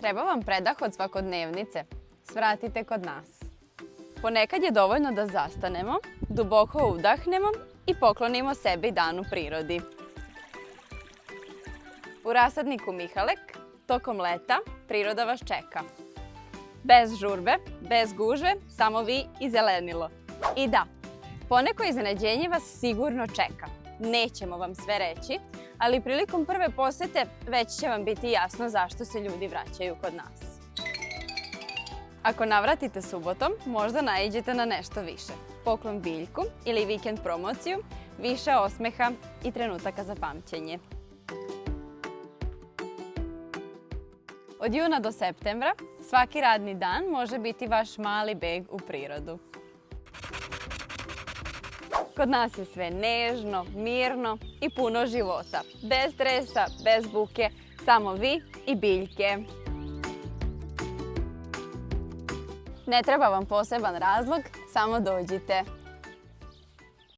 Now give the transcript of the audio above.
Treba vam predah od svakodnevnice? Svratite kod nas. Ponekad je dovoljno da zastanemo, duboko udahnemo i poklonimo sebi dan u prirodi. U rasadniku Mihalek, tokom leta, priroda vas čeka. Bez žurbe, bez gužve, samo vi i zelenilo. I da, poneko iznenađenje vas sigurno čeka. Nećemo vam sve reći, ali prilikom prve posete već će vam biti jasno zašto se ljudi vraćaju kod nas. Ako navratite subotom, možda naiđete na nešto više. Poklon biljku ili vikend promociju, više osmeha i trenutaka za pamćenje. Od juna do septembra svaki radni dan može biti vaš mali beg u prirodu. Kod nas je sve nežno, mirno i puno života. Bez stresa, bez buke, samo vi i biljke. Ne treba vam poseban razlog, samo dođite.